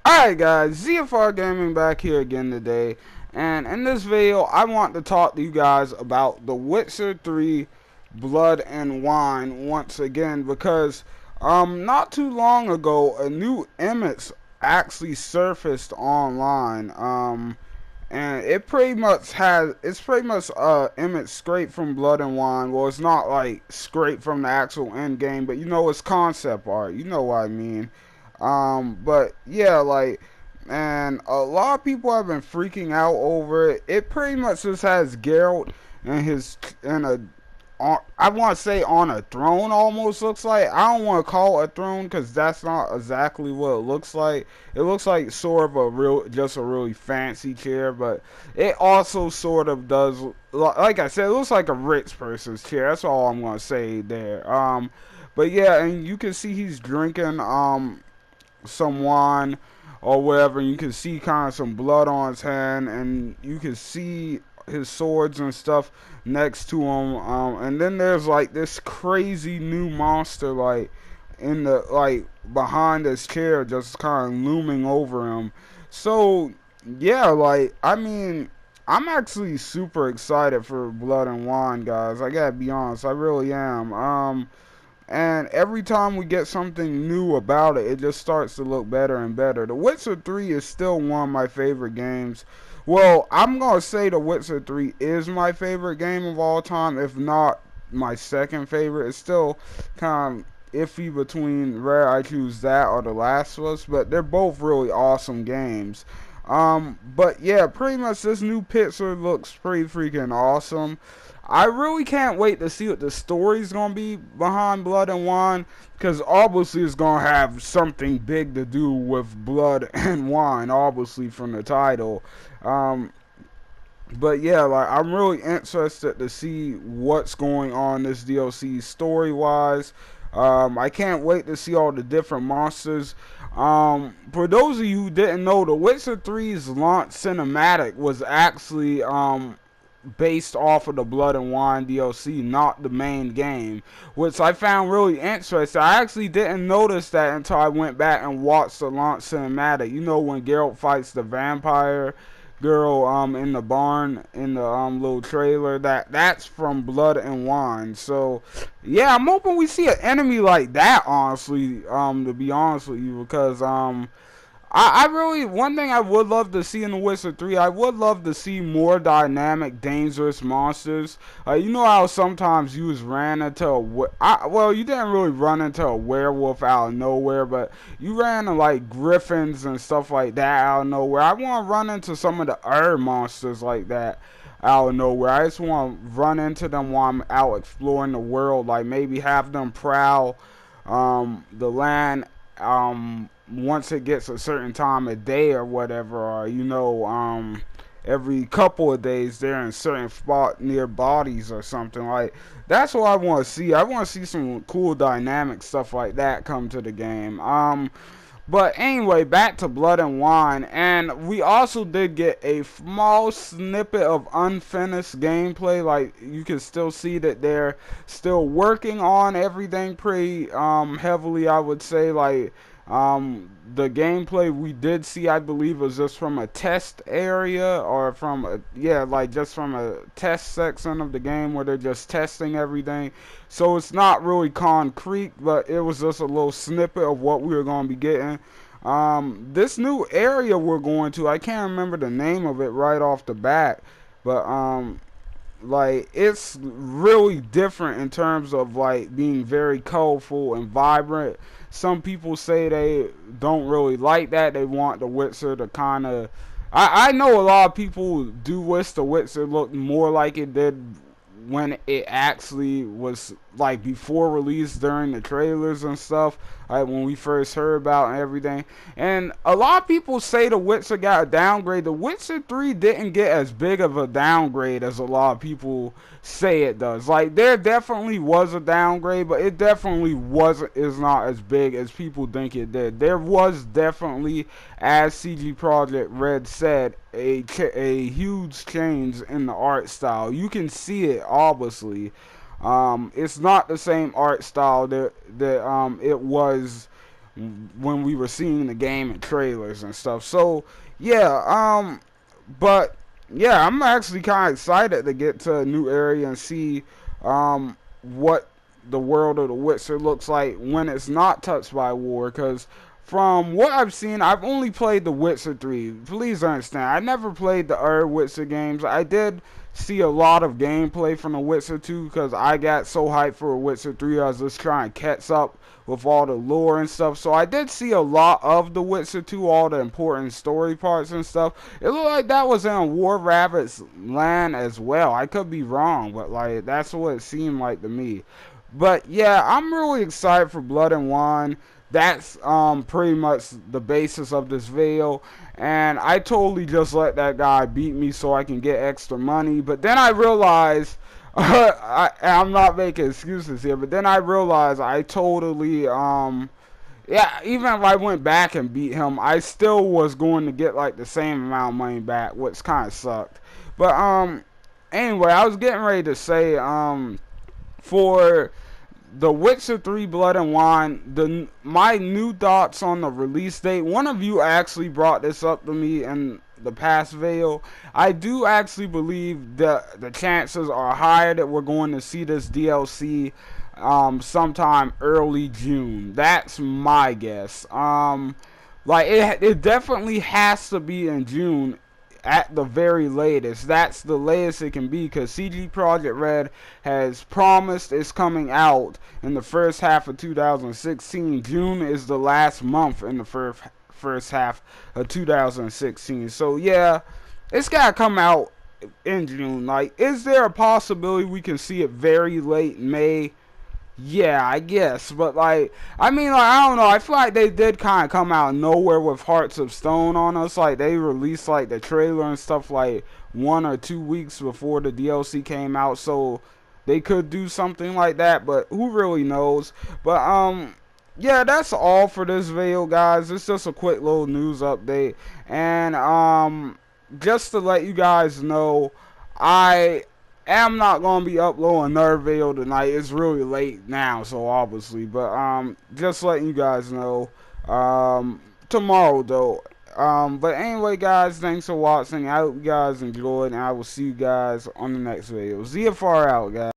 Alright guys, ZFR Gaming back here again today, and in this video I want to talk to you guys about The Witcher 3 Blood and Wine once again, because not too long ago a new image actually surfaced online, and it's pretty much image straight from Blood and Wine. Well, it's not like straight from the actual end game, but you know, it's concept art, you know what I mean. But yeah, like, and a lot of people have been freaking out over it. It pretty much just has Geralt and his in a I want to say on a throne, almost looks like. I don't want to call it a throne because that's not exactly what it looks like. It looks like sort of just a really fancy chair, but it also sort of does, like I said, it looks like a rich person's chair. That's all I'm gonna say there. But yeah, and you can see he's drinking some wine or whatever, and you can see kind of some blood on his hand, and you can see his swords and stuff next to him, and then there's like this crazy new monster like in the behind his chair, just kind of looming over him. So yeah, like, I mean, I'm actually super excited for Blood and Wine, guys. I gotta be honest, I really am. And every time we get something new about it, it just starts to look better and better. The Witcher 3 is still one of my favorite games. Well, I'm going to say The Witcher 3 is my favorite game of all time, if not my second favorite. It's still kind of iffy between where I choose that or The Last of Us, but they're both really awesome games. But yeah, pretty much this new picture looks pretty freaking awesome. I really can't wait to see what the story's gonna be behind Blood and Wine, because obviously it's gonna have something big to do with Blood and Wine, obviously from the title. But yeah, like, I'm really interested to see what's going on in this DLC story wise. I can't wait to see all the different monsters. For those of you who didn't know, The Witcher 3's launch cinematic was actually based off of the Blood and Wine DLC, not the main game, which I found really interesting. I actually didn't notice that until I went back and watched the launch cinematic. You know, when Geralt fights the vampire girl in the barn in the little trailer, that's from Blood and Wine. So yeah, I'm hoping we see an enemy like that, honestly, to be honest with you, because I really, one thing I would love to see in The Witcher 3, I would love to see more dynamic, dangerous monsters. You know how sometimes you just ran into well, you didn't really run into a werewolf out of nowhere, but you ran into like griffins and stuff like that out of nowhere. I want to run into some of the monsters like that out of nowhere. I just want to run into them while I'm out exploring the world, like maybe have them prowl the land once it gets a certain time of day or whatever, or you know, every couple of days they're in a certain spot near bodies or something. Like, that's what I want to see. I want to see some cool dynamic stuff like that come to the game. But anyway, back to Blood and Wine, and we also did get a small snippet of unfinished gameplay. Like, you can still see that they're still working on everything pretty heavily, I would say. Like, the gameplay we did see, I believe, was just from a test area, or from a, yeah, like just from a test section of the game where they're just testing everything. So it's not really concrete, but it was just a little snippet of what we were going to be getting. This new area we're going to, I can't remember the name of it right off the bat, but like, it's really different in terms of like being very colorful and vibrant. Some people say they don't really like that. They want the Witcher to kind of, I know a lot of people do wish the Witcher looked more like it did when it actually was, like, before release, during the trailers and stuff, like when we first heard about and everything. And a lot of people say The Witcher got a downgrade. The Witcher 3 didn't get as big of a downgrade as a lot of people say it does. Like, there definitely was a downgrade, but it definitely is not as big as people think it did. There was definitely, as CG Projekt Red said, a huge change in the art style. You can see it, obviously. It's not the same art style that it was when we were seeing the game and trailers and stuff. So yeah, but yeah, I'm actually kind of excited to get to a new area and see what the world of the Witcher looks like when it's not touched by war. Because from what I've seen, I've only played The Witcher 3. Please understand, I never played the other Witcher games. I did see a lot of gameplay from The Witcher 2 because I got so hyped for The Witcher 3. I was just trying to catch up with all the lore and stuff. So I did see a lot of The Witcher 2, all the important story parts and stuff. It looked like that was in War Rabbit's land as well. I could be wrong, but like that's what it seemed like to me. But yeah, I'm really excited for Blood and Wine. That's pretty much the basis of this video. And I totally just let that guy beat me so I can get extra money. But then I realized, I'm not making excuses here, but then I realized I totally, yeah, even if I went back and beat him, I still was going to get like the same amount of money back, which kind of sucked. But anyway, I was getting ready to say, for The Witcher 3 Blood and Wine, my new thoughts on the release date. One of you actually brought this up to me in the past video. I do actually believe that the chances are higher that we're going to see this DLC sometime early June. That's my guess. Like it definitely has to be in June at the very latest. That's the latest it can be, because CG Projekt Red has promised it's coming out in the first half of 2016. June is the last month in the first half of 2016. So yeah, it's gotta come out in June. Like, is there a possibility we can see it very late May? Yeah, I guess, but like, I mean, like, I don't know. I feel like they did kind of come out of nowhere with Hearts of Stone on us. Like, they released like the trailer and stuff like 1 or 2 weeks before the DLC came out, so they could do something like that. But who really knows? But yeah, that's all for this video, guys. It's just a quick little news update, and just to let you guys know, I'm not gonna be uploading another video tonight. It's really late now, so obviously, but just letting you guys know, tomorrow though. But anyway, guys, thanks for watching. I hope you guys enjoyed, and I will see you guys on the next video. ZFR out, guys.